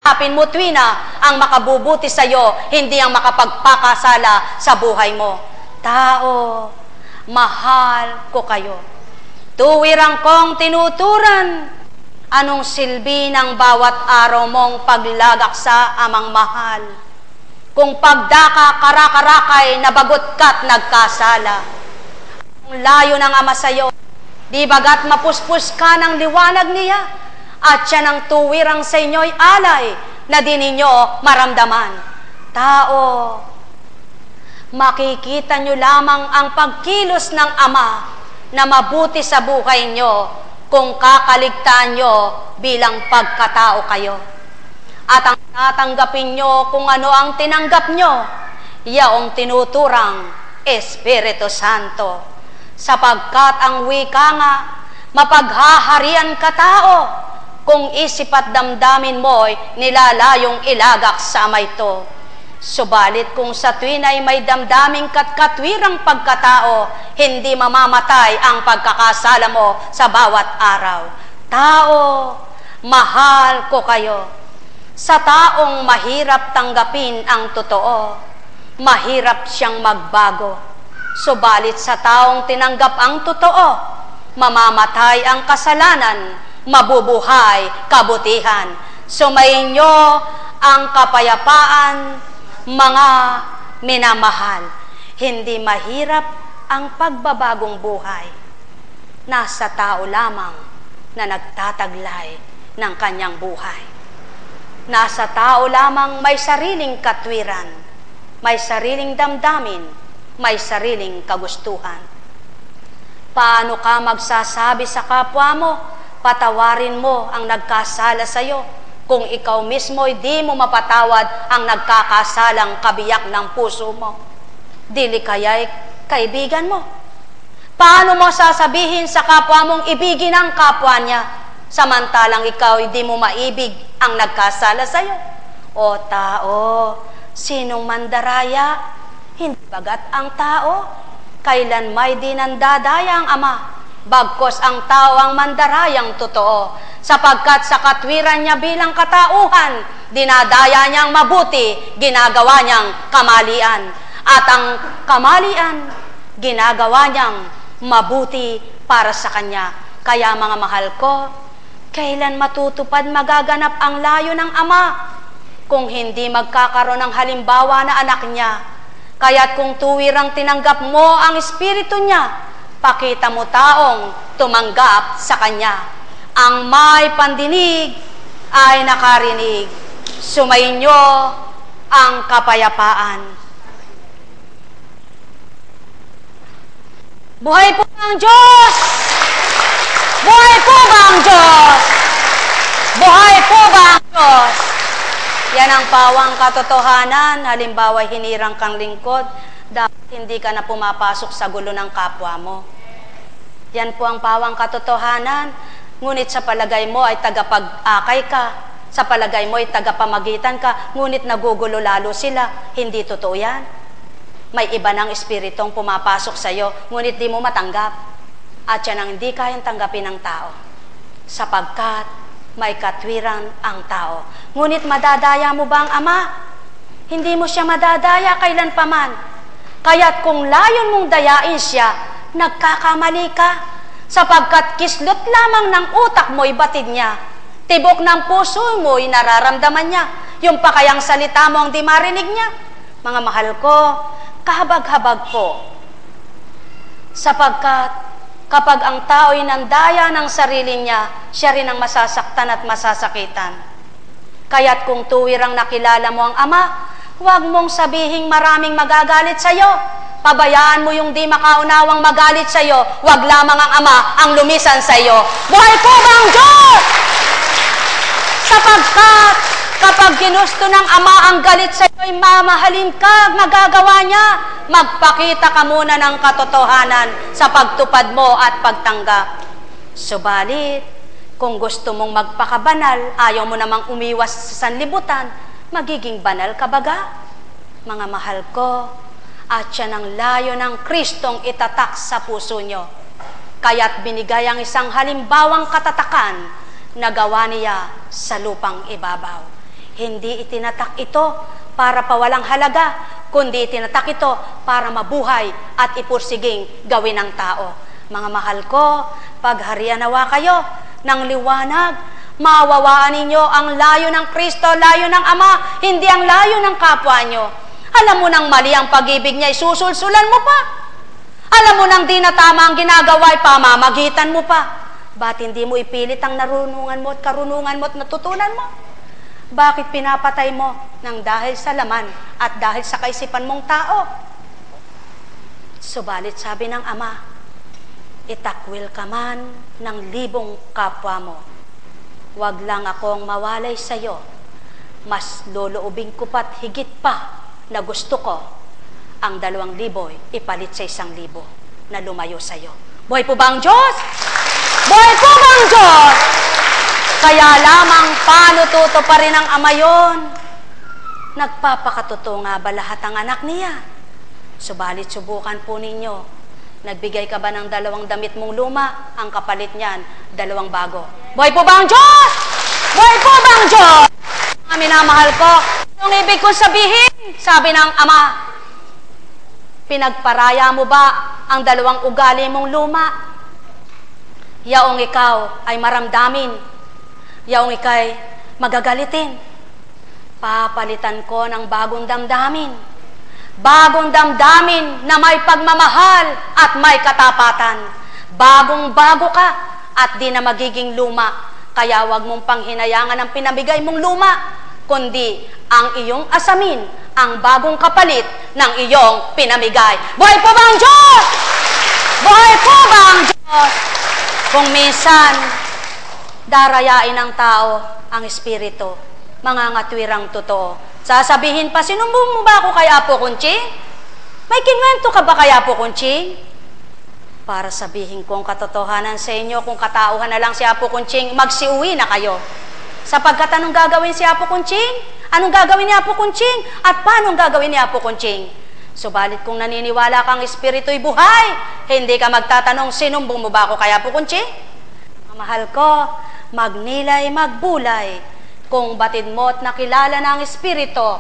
Hanapin mo tuwina ang makabubuti sa iyo, hindi ang makapagpakasala sa buhay mo. Tao, mahal ko kayo. Tuwirang kong tinuturan, anong silbi ng bawat araw mong paglagak sa amang mahal? Kung pagdaka karakarakay, nabagot ka't nagkasala. Ang layo ng ama sa iyo, di bagat mapuspos ka ng liwanag niya, at siya ng tuwirang sa inyo'y alay na di ninyo maramdaman. Tao, makikita nyo lamang ang pagkilos ng Ama na mabuti sa buhay nyo kung kakaligtaan nyo bilang pagkatao kayo. At ang tatanggapin nyo kung ano ang tinanggap nyo, yaong tinuturang Espiritu Santo. Sapagkat ang wika nga, mapaghaharian ka tao, kung isip at damdamin mo'y nilalayong ilagak sa amay to. Subalit kung sa tuwin ay may damdaming katwirang pagkatao, hindi mamamatay ang pagkakasala mo sa bawat araw. Tao, mahal ko kayo. Sa taong mahirap tanggapin ang totoo, mahirap siyang magbago. Subalit sa taong tinanggap ang totoo, mamamatay ang kasalanan, mabubuhay kabutihan. Sumayin nyo ang kapayapaan, mga minamahal. Hindi mahirap ang pagbabagong buhay. Nasa tao lamang na nagtataglay ng kanyang buhay. Nasa tao lamang may sariling katwiran, may sariling damdamin, may sariling kagustuhan. Paano ka magsasabi sa kapwa mo, patawarin mo ang nagkasala sa iyo, kung ikaw mismo di mo mapatawad ang nagkakasalang kabiyak ng puso mo? Dili kaya'y kaibigan mo? Paano mo sasabihin sa kapwa mong ibigin ang kapwa niya, samantalang ikaw di mo maibig ang nagkasala sa iyo? O tao, sinong mandaraya? Hindi bagat ang tao? Kailan may di nandadaya ang Ama? Bagkos ang tao ang mandarayang totoo, sapagkat sa katwiran niya bilang katauhan, dinadaya niyang mabuti, ginagawa niyang kamalian. At ang kamalian, ginagawa niyang mabuti para sa kanya. Kaya mga mahal ko, kailan matutupad magaganap ang layo ng Ama kung hindi magkakaroon ng halimbawa na anak niya? Kaya't kung tuwirang tinanggap mo ang Espiritu niya, pakita mo taong tumanggap sa Kanya. Ang may pandinig ay nakarinig. Sumayin nyo ang kapayapaan. Buhay po ang Diyos! Buhay po ba ang Diyos? Buhay po ba ang Diyos? Yan ang pawang katotohanan. Halimbawa, hinirang kang lingkod, dapat hindi ka na pumapasok sa gulo ng kapwa mo. Yan po ang pawang katotohanan. Ngunit sa palagay mo ay tagapag-akay ka, sa palagay mo ay tagapamagitan ka, ngunit nagugulo lalo sila. Hindi totoo yan. May iba ng espiritong pumapasok sa iyo, ngunit di mo matanggap. At yan ang hindi kayang tanggapin ng tao, sapagkat may katwiran ang tao. Ngunit madadaya mo ba ang Ama? Hindi mo siya madadaya kailanpaman. Kaya't kung layon mong dayain siya, nagkakamali ka, sapagkat kislot lamang ng utak mo'y batid niya. Tibok ng puso mo'y nararamdaman niya. Yung pa kayang salita mo ang di marinig niya. Mga mahal ko, kahabag-habag po. Sapagkat kapag ang tao'y nandaya ng sarili niya, siya rin ang masasaktan at masasakitan. Kaya't kung tuwirang nakilala mo ang Ama, huwag mong sabihing maraming magagalit sa iyo. Pabayaan mo yung di makaunawang magalit sa iyo. Huwag lamang ang Ama ang lumisan sa iyo. Buhay po ba ang Diyos? Sapagkat kapag ginusto ng Ama ang galit sa iyo, ay mamahalin ka, magagawa niya. Magpakita ka muna ng katotohanan sa pagtupad mo at pagtanggap. Subalit, kung gusto mong magpakabanal, ayaw mo namang umiwas sa sanlibutan, magiging banal ka baga? Mga mahal ko, at yan ang layo ng Kristong itatak sa puso nyo. Kaya't binigay ang isang halimbawang katatakan na gawa niya sa lupang ibabaw. Hindi itinatak ito para pawalang halaga, kundi itinatak ito para mabuhay at ipursiging gawin ng tao. Mga mahal ko, pagharian nawa kayo ng liwanag, mawawaan ninyo ang layo ng Kristo, layo ng Ama, hindi ang layo ng kapwa nyo. Alam mo nang mali ang pag-ibig niya, isusulsulan mo pa. Alam mo nang di na tama ang ginagawa, pamamagitan mo pa. Ba't hindi mo ipilit ang narunungan mo at karunungan mo at natutunan mo? Bakit pinapatay mo nang dahil sa laman at dahil sa kaisipan mong tao? Subalit sabi ng Ama, itakwil ka man ng 1,000 kapwa mo. Huwag lang akong mawalay sa iyo. Mas loloobin ko pa't higit pa na gusto ko ang 2,000 ipalit sa 1,000 na lumayo sa iyo. Buhay po ba ang Diyos? Buhay po ba ang Diyos? Kaya lamang panututo pa rin ang Ama yon. Nagpapakatotoo nga ba lahat ang anak niya? Subalit subukan po ninyo. Nagbigay ka ba ng 2 damit mong luma? Ang kapalit niyan, 2 bago. Buhay po ba ang Diyos? Buhay po ba ang Diyos? Mga minamahal ko, yung ibig kong sabihin, sabi ng Ama, pinagparaya mo ba ang 2 ugali mong luma? Yaong ikaw ay maramdamin, yaong ikay magagalitin. Papalitan ko ng bagong damdamin. Bagong damdamin na may pagmamahal at may katapatan. Bagong-bago ka at di na magiging luma. Kaya wag mong panghinayangan ang pinamigay mong luma, kundi ang iyong asamin, ang bagong kapalit ng iyong pinamigay. Buhay po ba ang Diyos? Buhay po ba ang Diyos? Kung minsan, darayain ng tao ang espiritu, mangangatwirang totoo. Sasabihin pa, sinumbong mo ba ako kay Apo Kunching? May kinwento ka ba kay Apo Kunching? Para sabihin ko ang katotohanan sa inyo, kung katauhan na lang si Apo Kunching, magsiuwi na kayo. Sapagkat anong gagawin si Apo Kunching? Anong gagawin ni Apo Kunching? At paano gagawin ni Apo Kunching? Subalit kung naniniwala kang espiritu'y buhay, hindi ka magtatanong, sinumbong mo ba ako kay Apo Kunching? Mahal ko, magnilay, magbulay. Kung batid mo at nakilala ng espiritu,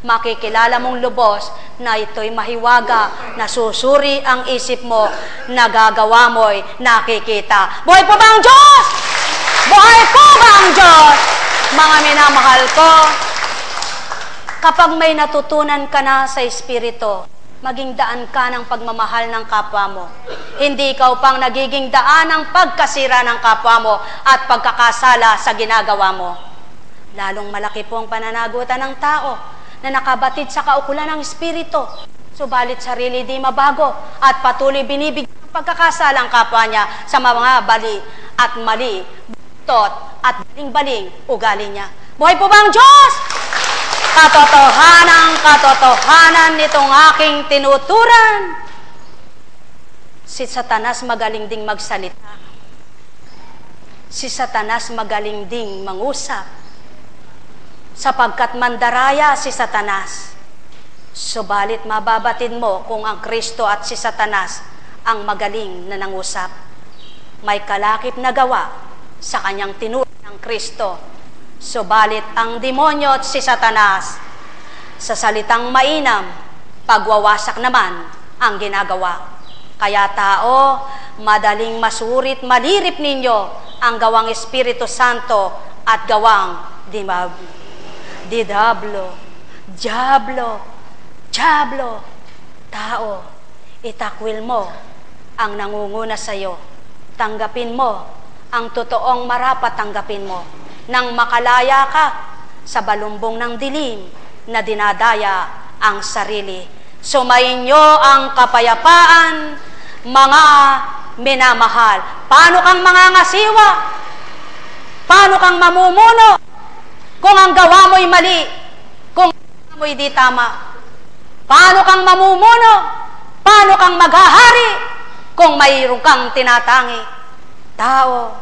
makikilala mong lubos na ito'y mahiwaga, nasusuri ang isip mo, nagagawa mo'y nakikita. Buhay po ba ang Diyos? Buhay po ba ang Diyos? Mga minamahal ko, kapag may natutunan ka na sa espiritu, maging daan ka ng pagmamahal ng kapwa mo. Hindi ikaw pang nagiging daan ng pagkasira ng kapwa mo at pagkakasala sa ginagawa mo. Lalong malaki po ang pananagutan ng tao na nakabatid sa kaukulan ng espiritu. Subalit sarili di mabago at patuloy binibigyan ng pagkakasala ang kapwa niya sa mga bali at mali, butot at baling-baling ugali niya. Buhay po ba ang Diyos? Katotohanan nitong aking tinuturan. Si Satanas magaling ding magsalita. Si Satanas magaling ding mangusap. Sapagkat mandaraya si Satanas. Subalit mababatid mo kung ang Kristo at si Satanas ang magaling na nangusap. May kalakip na gawa sa kanyang tinuran ng Kristo. Subalit ang demonyo at si Satanas, sa salitang mainam, pagwawasak naman ang ginagawa. Kaya tao, madaling masurit, malirip ninyo ang gawang Espiritu Santo at gawang Diablo. Tao, itakwil mo ang nangunguna sa iyo. Tanggapin mo ang totoong marapat tanggapin mo. Nang makalaya ka sa balumbong ng dilim na dinadaya ang sarili. Sumainyo ang kapayapaan, mga minamahal. Paano kang mangangasiwa? Paano kang mamumuno? Kung ang gawa mo'y mali, kung ang gawa mo'y di tama. Paano kang mamumuno? Paano kang maghahari kung mayroon kang tinatangi? Tao,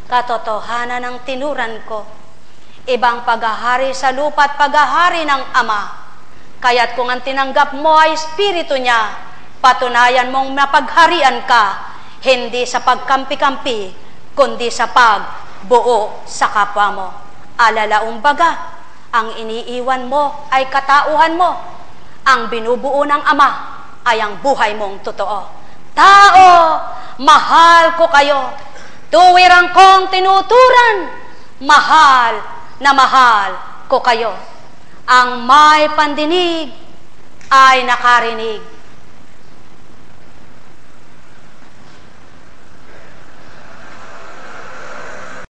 katotohanan ng tinuran ko, ibang paghahari sa lupa at paghahari ng Ama. Kaya't kung ang tinanggap mo ay espiritu niya, patunayan mong napagharian ka, hindi sa pagkampi-kampi, kundi sa pagbuo sa kapwa mo. Alalaumbaga, ang iniiwan mo ay katauhan mo. Ang binubuo ng Ama ay ang buhay mong totoo. Tao, mahal ko kayo. Tuwirang kong tinuturan, mahal na mahal ko kayo. Ang may pandinig ay nakarinig.